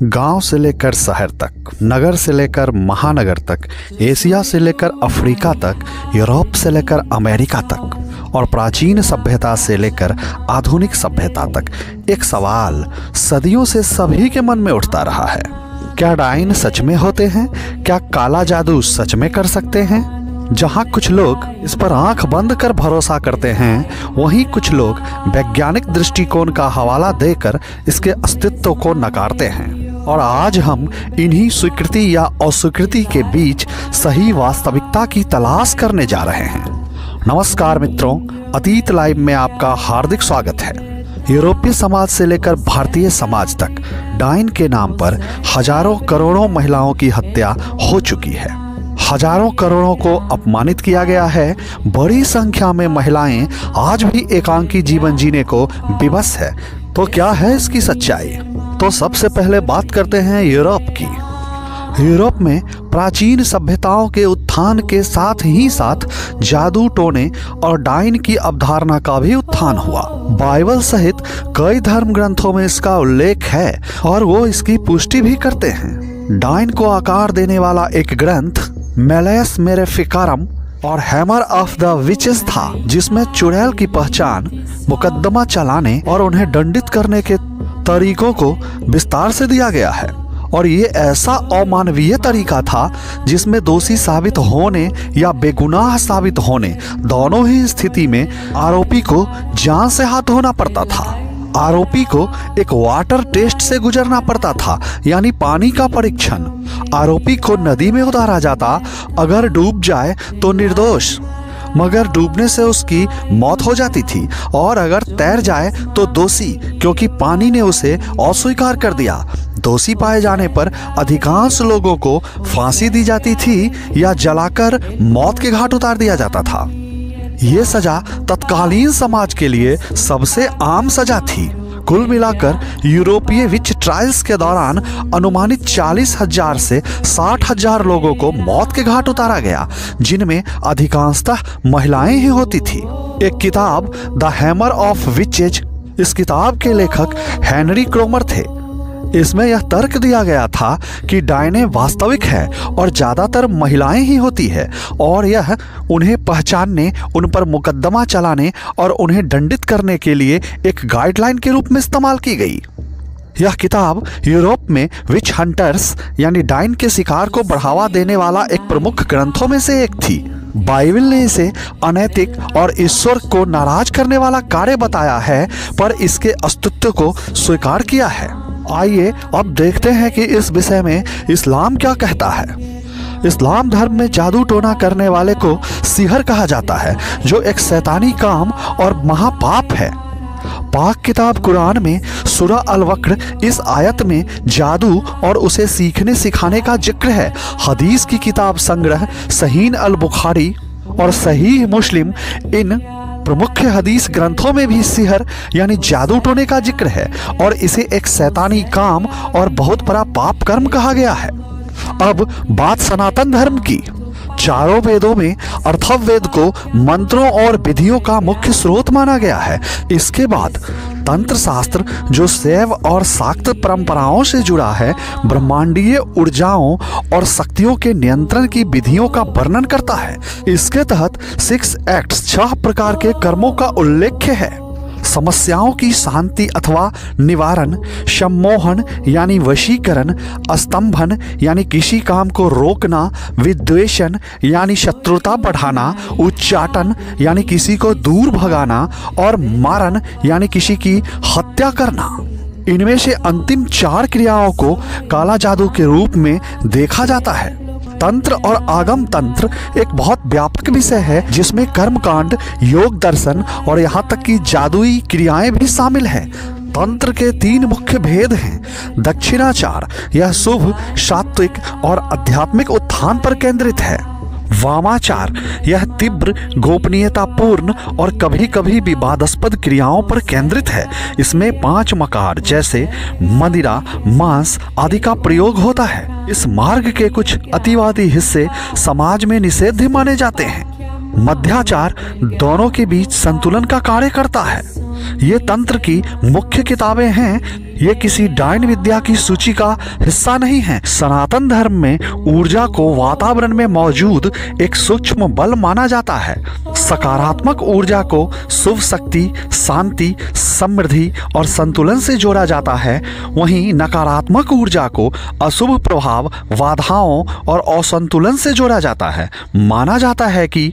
गांव से लेकर शहर तक, नगर से लेकर महानगर तक, एशिया से लेकर अफ्रीका तक, यूरोप से लेकर अमेरिका तक और प्राचीन सभ्यता से लेकर आधुनिक सभ्यता तक एक सवाल सदियों से सभी के मन में उठता रहा है। क्या डायन सच में होते हैं? क्या काला जादू सच में कर सकते हैं? जहां कुछ लोग इस पर आंख बंद कर भरोसा करते हैं, वहीं कुछ लोग वैज्ञानिक दृष्टिकोण का हवाला देकर इसके अस्तित्व को नकारते हैं। और आज हम इन्हीं स्वीकृति या अस्वीकृति के बीच सही वास्तविकता की तलाश करने जा रहे हैं। नमस्कार मित्रों, अतीत लाइव में आपका हार्दिक स्वागत है। यूरोपीय समाज से लेकर भारतीय समाज तक डायन के नाम पर हजारों करोड़ों महिलाओं की हत्या हो चुकी है। हजारों करोड़ों को अपमानित किया गया है। बड़ी संख्या में महिलाएं आज भी एकांकी जीवन जीने को विवश है। तो क्या है इसकी सच्चाई? तो सबसे पहले बात करते हैं यूरोप की। यूरोप में प्राचीन सभ्यताओं के उत्थान के साथ ही साथ जादू टोने और डायन की अवधारणा का भी उत्थान हुआ। बाइबल सहित कई धर्म ग्रंथों में इसका उल्लेख है और वो इसकी पुष्टि भी करते हैं। डायन को आकार देने वाला एक ग्रंथ मेलेस मेलेफिकारम और हैमर ऑफ द विचेस था, जिसमें चुड़ैल की पहचान, मुकदमा चलाने और उन्हें दंडित करने के तरीकों को विस्तार से दिया गया है। और ये ऐसा अमानवीय तरीका था जिसमें दोषी साबित होने या बेगुनाह साबित होने दोनों ही स्थिति में आरोपी को जान से हाथ धोना पड़ता था। आरोपी को एक वाटर टेस्ट से गुजरना पड़ता था, यानी पानी का परीक्षण। आरोपी को नदी में उतारा जाता, अगर डूब जाए तो निर्दोष, मगर डूबने से उसकी मौत हो जाती थी, और अगर तैर जाए तो दोषी, क्योंकि पानी ने उसे अस्वीकार कर दिया। दोषी पाए जाने पर अधिकांश लोगों को फांसी दी जाती थी या जलाकर मौत के घाट उतार दिया जाता था। ये सजा तत्कालीन समाज के लिए सबसे आम सजा थी। कुल मिलाकर यूरोपीय विच ट्रायल्स के दौरान अनुमानित 40,000 से 60,000 लोगों को मौत के घाट उतारा गया, जिनमें अधिकांशतः महिलाएं ही होती थी। एक किताब द हैमर ऑफ विचेज, इस किताब के लेखक हेनरी क्रोमर थे। इसमें यह तर्क दिया गया था कि डायने वास्तविक है और ज्यादातर महिलाएं ही होती है, और यह उन्हें पहचानने, उन पर मुकदमा चलाने और उन्हें दंडित करने के लिए एक गाइडलाइन के रूप में इस्तेमाल की गई। यह किताब यूरोप में विच हंटर्स यानी डायन के शिकार को बढ़ावा देने वाला एक प्रमुख ग्रंथों में से एक थी। बाइबल ने इसे अनैतिक और ईश्वर को नाराज करने वाला कार्य बताया है, पर इसके अस्तित्व को स्वीकार किया है। आइए अब देखते हैं कि इस विषय में इस्लाम क्या कहता है। इस्लाम धर्म में जादू टोना करने वाले को सिहर कहा जाता है, जो एक शैतानी काम और महापाप है। पाक किताब कुरान में सूरा अल-वक्र इस आयत में जादू और उसे सीखने सिखाने का जिक्र है। हदीस की किताब संग्रह सहीह अल-बुखारी और सहीह मुस्लिम, इन प्रमुख हदीस ग्रंथों में भी सिहर यानी जादू टोने का जिक्र है और इसे एक शैतानी काम और बहुत बड़ा पाप कर्म कहा गया है। अब बात सनातन धर्म की। चारों वेदों में अथर्ववेद को मंत्रों और विधियों का मुख्य स्रोत माना गया है। इसके बाद तंत्र शास्त्र, जो शैव और शाक्त परंपराओं से जुड़ा है, ब्रह्मांडीय ऊर्जाओं और शक्तियों के नियंत्रण की विधियों का वर्णन करता है। इसके तहत 6 एक्ट्स, 6 प्रकार के कर्मों का उल्लेख है। समस्याओं की शांति अथवा निवारण, सम्मोहन यानी वशीकरण, स्तंभन यानी किसी काम को रोकना, विद्वेषण यानी शत्रुता बढ़ाना, उच्चाटन यानी किसी को दूर भगाना, और मारन यानी किसी की हत्या करना। इनमें से अंतिम 4 क्रियाओं को काला जादू के रूप में देखा जाता है। तंत्र और आगम तंत्र एक बहुत व्यापक विषय है, जिसमें कर्मकांड, योग दर्शन और यहाँ तक कि जादुई क्रियाएं भी शामिल हैं। तंत्र के 3 मुख्य भेद हैं। दक्षिणाचार, यह शुभ, सात्विक और आध्यात्मिक उत्थान पर केंद्रित है। वामाचार, यह तीव्र, गोपनीयतापूर्ण और कभी कभी विवादास्पद क्रियाओं पर केंद्रित है। इसमें 5 मकार जैसे मदिरा, मांस आदि का प्रयोग होता है। इस मार्ग के कुछ अतिवादी हिस्से समाज में निषिद्ध माने जाते हैं। मध्याचार दोनों के बीच संतुलन का कार्य करता है। ये तंत्र की मुख्य किताबें हैं, ये किसी डायन विद्या की सूची का हिस्सा नहीं है। सनातन धर्म में ऊर्जा को वातावरण में मौजूद एक सूक्ष्म बल माना जाता है। सकारात्मक ऊर्जा को शुभ शक्ति, शांति, समृद्धि और संतुलन से जोड़ा जाता है, वहीं नकारात्मक ऊर्जा को अशुभ प्रभाव, बाधाओं और असंतुलन से जोड़ा जाता है। माना जाता है कि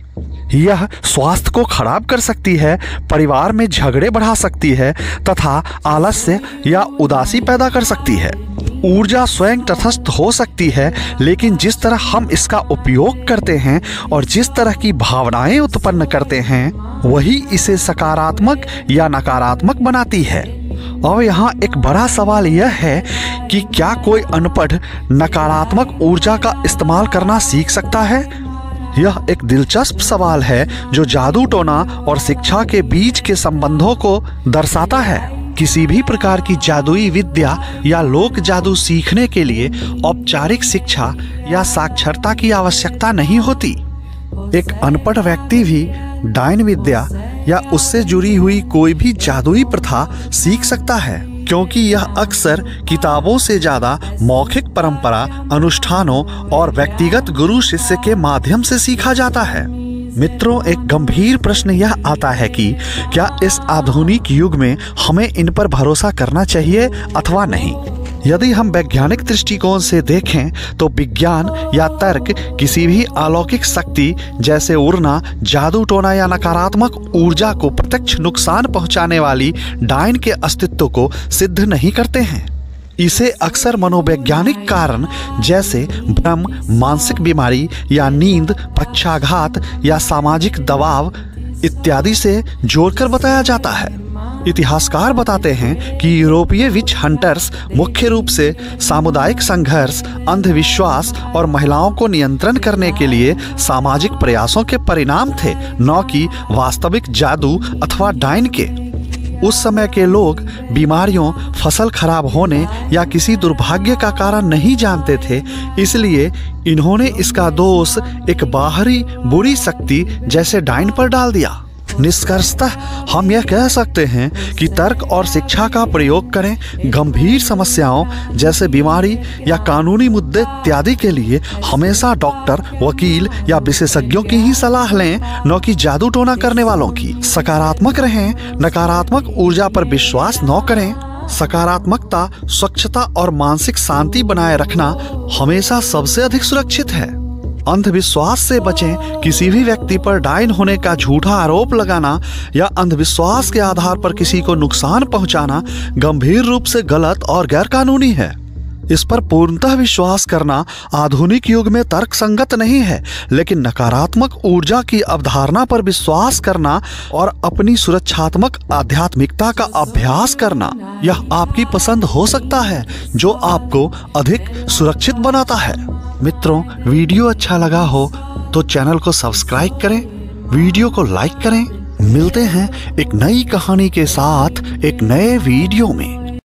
यह स्वास्थ्य को खराब कर सकती है, परिवार में झगड़े बढ़ा सकती है तथा आलस्य या उदासी पैदा कर सकती है। ऊर्जा स्वयं तटस्थ हो सकती है, लेकिन जिस तरह हम इसका उपयोग करते हैं और जिस तरह की भावनाएं उत्पन्न करते हैं, वही इसे सकारात्मक या नकारात्मक बनाती है। अब यहाँ एक बड़ा सवाल यह है कि क्या कोई अनपढ़ नकारात्मक ऊर्जा का इस्तेमाल करना सीख सकता है? यह एक दिलचस्प सवाल है जो जादू टोना और शिक्षा के बीच के संबंधों को दर्शाता है। किसी भी प्रकार की जादुई विद्या या लोक जादू सीखने के लिए औपचारिक शिक्षा या साक्षरता की आवश्यकता नहीं होती। एक अनपढ़ व्यक्ति भी डायन विद्या या उससे जुड़ी हुई कोई भी जादुई प्रथा सीख सकता है, क्योंकि यह अक्सर किताबों से ज्यादा मौखिक परंपरा, अनुष्ठानों और व्यक्तिगत गुरु शिष्य के माध्यम से सीखा जाता है। मित्रों, एक गंभीर प्रश्न यह आता है कि क्या इस आधुनिक युग में हमें इन पर भरोसा करना चाहिए अथवा नहीं। यदि हम वैज्ञानिक दृष्टिकोण से देखें तो विज्ञान या तर्क किसी भी अलौकिक शक्ति जैसे उड़ना, जादू टोना या नकारात्मक ऊर्जा को प्रत्यक्ष नुकसान पहुंचाने वाली डायन के अस्तित्व को सिद्ध नहीं करते हैं। इसे अक्सर मनोवैज्ञानिक कारण जैसे भ्रम, मानसिक बीमारी या नींद, पक्षाघात या सामाजिक दबाव इत्यादि से जोड़कर बताया जाता है। इतिहासकार बताते हैं कि यूरोपीय विच हंटर्स मुख्य रूप से सामुदायिक संघर्ष, अंधविश्वास और महिलाओं को नियंत्रण करने के लिए सामाजिक प्रयासों के परिणाम थे, न कि वास्तविक जादू अथवा डायन के। उस समय के लोग बीमारियों, फसल खराब होने या किसी दुर्भाग्य का कारण नहीं जानते थे, इसलिए इन्होंने इसका दोष एक बाहरी बुरी शक्ति जैसे डायन पर डाल दिया। निष्कर्षतः हम यह कह सकते हैं कि तर्क और शिक्षा का प्रयोग करें, गंभीर समस्याओं जैसे बीमारी या कानूनी मुद्दे इत्यादि के लिए हमेशा डॉक्टर, वकील या विशेषज्ञों की ही सलाह लें, न कि जादू टोना करने वालों की। सकारात्मक रहें, नकारात्मक ऊर्जा पर विश्वास न करें। सकारात्मकता, स्वच्छता और मानसिक शांति बनाए रखना हमेशा सबसे अधिक सुरक्षित है। अंधविश्वास से बचें। किसी भी व्यक्ति पर डायन होने का झूठा आरोप लगाना या अंधविश्वास के आधार पर किसी को नुकसान पहुंचाना गंभीर रूप से गलत और गैरकानूनी है। इस पर पूर्णतः विश्वास करना आधुनिक युग में तर्कसंगत नहीं है, लेकिन नकारात्मक ऊर्जा की अवधारणा पर विश्वास करना और अपनी सुरक्षात्मक आध्यात्मिकता का अभ्यास करना, यह आपकी पसंद हो सकता है जो आपको अधिक सुरक्षित बनाता है। मित्रों, वीडियो अच्छा लगा हो तो चैनल को सब्सक्राइब करें, वीडियो को लाइक करें। मिलते हैं एक नई कहानी के साथ एक नए वीडियो में।